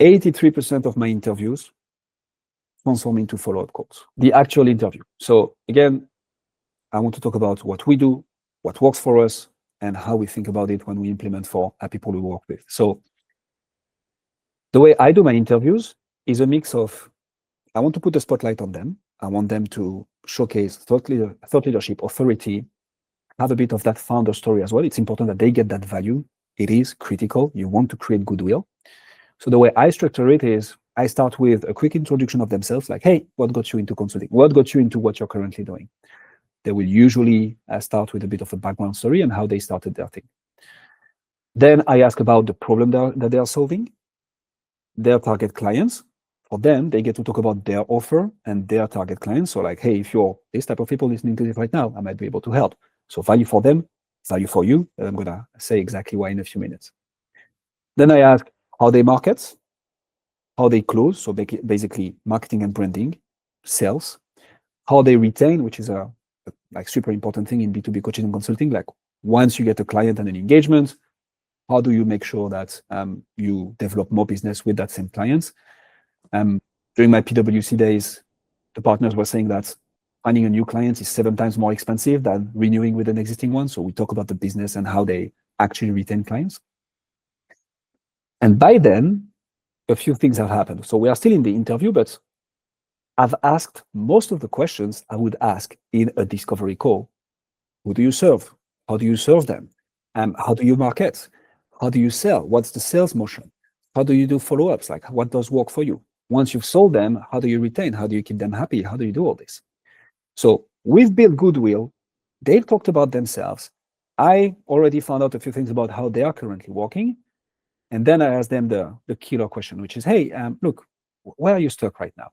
83% of my interviews transform into follow-up calls, the actual interview. So again, I want to talk about what we do, what works for us, and how we think about it when we implement for people we work with. So the way I do my interviews is a mix of, I want to put a spotlight on them. I want them to showcase thought leadership, authority, have a bit of that founder story as well. It's important that they get that value. It is critical. You want to create goodwill. So the way I structure it is, I start with a quick introduction of themselves, like, hey, what got you into consulting? What got you into what you're currently doing? They will usually start with a bit of a background story and how they started their thing. Then I ask about the problem that they are solving, their target clients. For them, they get to talk about their offer and their target clients. So like, hey, if you're this type of people listening to this right now, I might be able to help. So value for them, value for you. And I'm going to say exactly why in a few minutes. Then I ask how they market, how they close. So basically marketing and branding, sales, how they retain, which is a like super important thing in B2B coaching and consulting. Like once you get a client and an engagement, how do you make sure that you develop more business with that same client? During my PwC days, the partners were saying that finding a new client is 7 times more expensive than renewing with an existing one. So we talk about the business and how they actually retain clients. And by then, a few things have happened. So we are still in the interview, but I've asked most of the questions I would ask in a discovery call. Who do you serve? How do you serve them? How do you market? How do you sell? What's the sales motion? How do you do follow-ups? Like what does work for you? Once you've sold them, how do you retain? How do you keep them happy? How do you do all this? So we've built goodwill. They've talked about themselves. I already found out a few things about how they are currently working. And then I asked them the killer question, which is, hey, look, where are you stuck right now?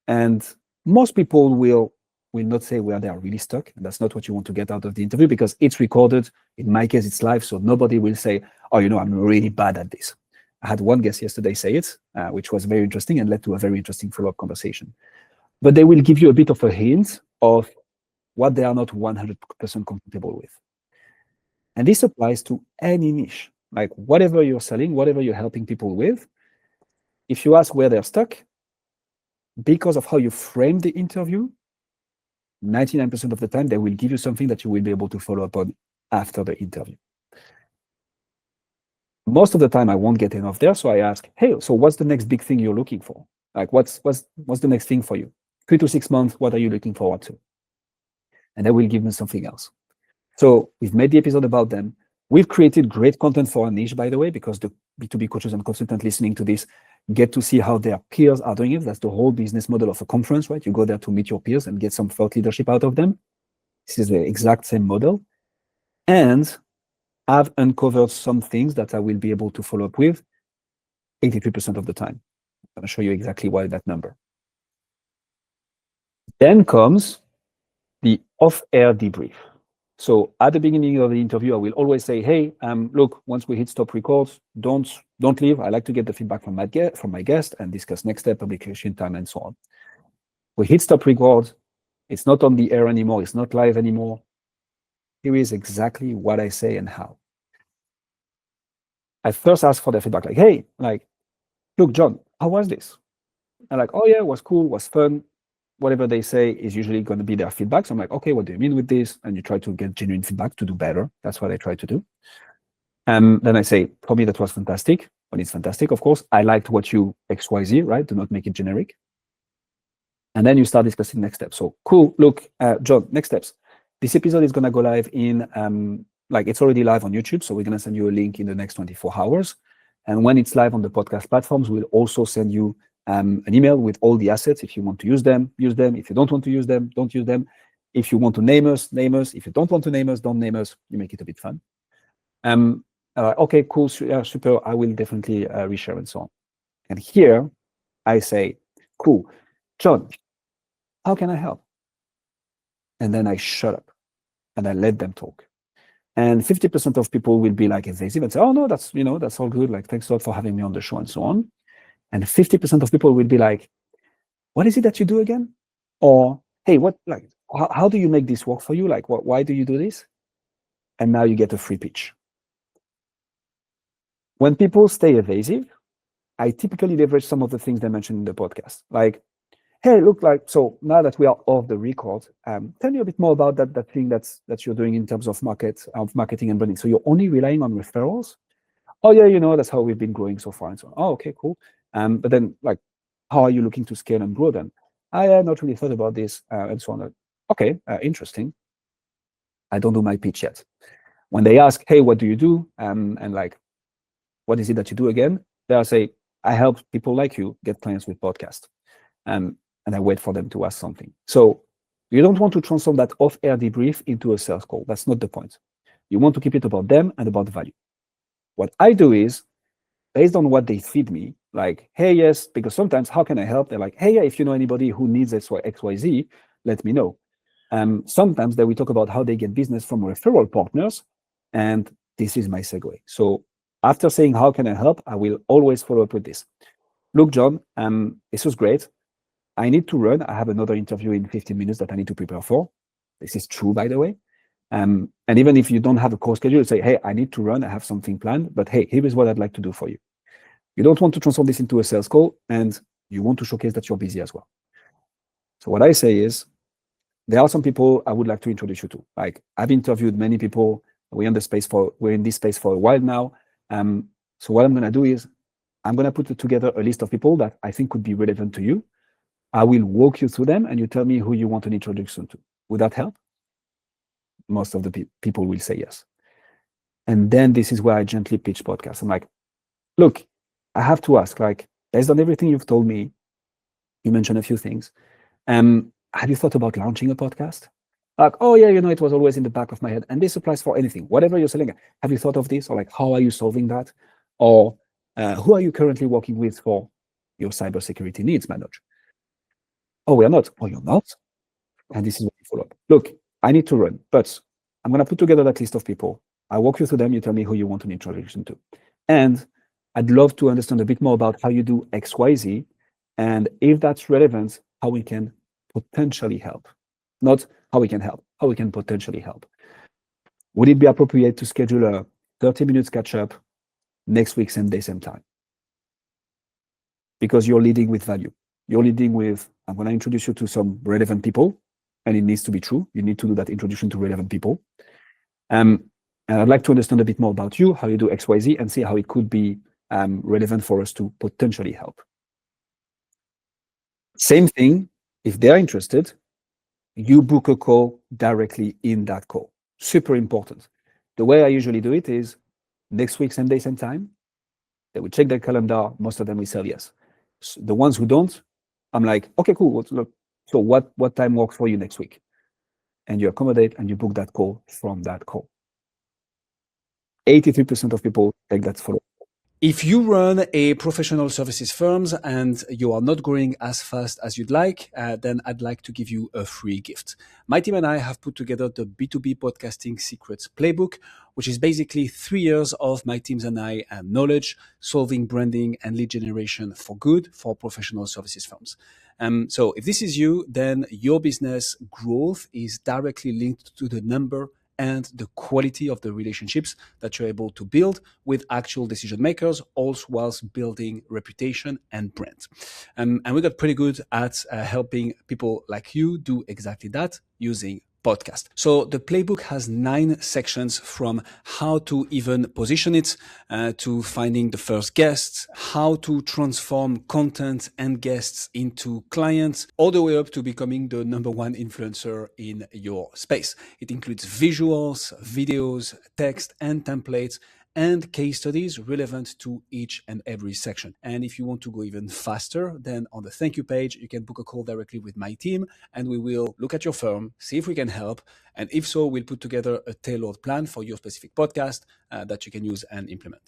And most people will not say where they are really stuck. And that's not what you want to get out of the interview because it's recorded. In my case, it's live. So nobody will say, oh, I'm really bad at this. I had one guest yesterday say it, which was very interesting and led to a very interesting follow-up conversation. But they will give you a bit of a hint of what they are not 100% comfortable with. And this applies to any niche, like whatever you're selling, whatever you're helping people with. If you ask where they're stuck, because of how you frame the interview, 99% of the time, they will give you something that you will be able to follow up on after the interview. Most of the time, I won't get enough there. So I ask, hey, so what's the next big thing you're looking for? Like, what's the next thing for you? 3 to 6 months, what are you looking forward to? And they will give me something else. So we've made the episode about them. We've created great content for our niche, by the way, because the B2B coaches and consultants listening to this get to see how their peers are doing it. That's the whole business model of a conference, right? You go there to meet your peers and get some thought leadership out of them. This is the exact same model. And I've uncovered some things that I will be able to follow up with 83% of the time. I'm going to show you exactly why that number. Then comes the off-air debrief. So at the beginning of the interview, I will always say, hey, look, once we hit stop records, don't leave. I like to get the feedback from my guest and discuss next step, publication time, and so on. We hit stop record. It's not on the air anymore. It's not live anymore. Here is exactly what I say and how. I first ask for their feedback, like, hey, like, look, John, how was this? And like, oh yeah, it was cool, was fun. Whatever they say is usually going to be their feedback. So I'm like, okay, what do you mean with this? And you try to get genuine feedback to do better. That's what I try to do. Then I say, for me, that was fantastic. When it's fantastic, of course, I liked what you XYZ, right? Do not make it generic. And then you start discussing next steps. So cool, look, John, next steps. This episode is going to go live in, like it's already live on YouTube. So we're going to send you a link in the next 24 hours. And when it's live on the podcast platforms, we'll also send you an email with all the assets. If you want to use them, use them. If you don't want to use them, don't use them. If you want to name us, name us. If you don't want to name us, don't name us. You make it a bit fun. Okay, cool, super. I will definitely reshare and so on. And here I say, cool, John, how can I help? And then I shut up and I let them talk. And 50% of people will be like evasive and say, oh no, that's all good. Like, thanks a lot for having me on the show and so on. And 50% of people will be like, what is it that you do again? Or, hey, how do you make this work for you? Like, why do you do this? And now you get a free pitch. When people stay evasive, I typically leverage some of the things they mentioned in the podcast. Like, hey, look, like, so now that we are off the record, tell me a bit more about that thing that you're doing in terms of marketing and branding. So you're only relying on referrals? Oh yeah, that's how we've been growing so far and so on. Oh, okay, cool. But then, like, how are you looking to scale and grow then? I had not really thought about this and so on. Okay, interesting. I don't do my pitch yet. When they ask, hey, what do you do? And like, what is it that you do again? They'll say, I help people like you get clients with podcasts. And I wait for them to ask something. So you don't want to transform that off-air debrief into a sales call. That's not the point. You want to keep it about them and about value. What I do is, based on what they feed me, like, hey, yes, because sometimes, how can I help? They're like, hey, yeah, if you know anybody who needs XYZ, let me know. Sometimes they will talk about how they get business from referral partners, and this is my segue. So after saying, how can I help? I will always follow up with this. Look, John, this was great. I need to run. I have another interview in 15 minutes that I need to prepare for. This is true, by the way. And even if you don't have a core schedule, say, hey, I need to run. I have something planned, but hey, here is what I'd like to do for you. You don't want to transform this into a sales call, and you want to showcase that you're busy as well. So what I say is, there are some people I would like to introduce you to. Like, I've interviewed many people. We're in this space for a while now. So what I'm going to do is, I'm going to put together a list of people that I think could be relevant to you. I will walk you through them, and you tell me who you want an introduction to. Would that help? Most of the people will say yes. And then this is where I gently pitch podcasts. I'm like, look, I have to ask, like, based on everything you've told me, you mentioned a few things. Have you thought about launching a podcast? Like, oh yeah, it was always in the back of my head. And this applies for anything, whatever you're selling. Have you thought of this? Or like, how are you solving that? Or who are you currently working with for your cybersecurity needs, Manoj? Oh, we are not. Oh, you're not? And this is what you follow up. Look, I need to run, but I'm going to put together that list of people. I walk you through them. You tell me who you want an introduction to. And I'd love to understand a bit more about how you do XYZ. And if that's relevant, how we can potentially help. Not how we can help, how we can potentially help. Would it be appropriate to schedule a 30 minutes catch up next week, same day, same time? Because you're leading with value. You're leading with, I'm going to introduce you to some relevant people, and it needs to be true. You need to do that introduction to relevant people. And I'd like to understand a bit more about you, how you do XYZ, and see how it could be relevant for us to potentially help. Same thing, if they're interested, you book a call directly in that call. Super important. The way I usually do it is next week, same day, same time. They will check their calendar. Most of them will say yes. So the ones who don't, I'm like, okay, cool. Look, so what time works for you next week? And you accommodate and you book that call from that call. 83% of people take that follow. If you run a professional services firms and you are not growing as fast as you'd like, then I'd like to give you a free gift. My team and I have put together the B2B podcasting secrets playbook, which is basically 3 years of my teams and I knowledge, solving branding and lead generation for good for professional services firms. So if this is you, then your business growth is directly linked to the number and the quality of the relationships that you're able to build with actual decision makers, also whilst building reputation and brand. And we got pretty good at helping people like you do exactly that using podcast. So the playbook has 9 sections, from how to even position it, to finding the first guests, how to transform content and guests into clients, all the way up to becoming the #1 influencer in your space. It includes visuals, videos, text, and templates, and case studies relevant to each and every section. And if you want to go even faster, then on the thank you page, you can book a call directly with my team, and we will look at your firm, see if we can help. And if so, we'll put together a tailored plan for your specific podcast that you can use and implement.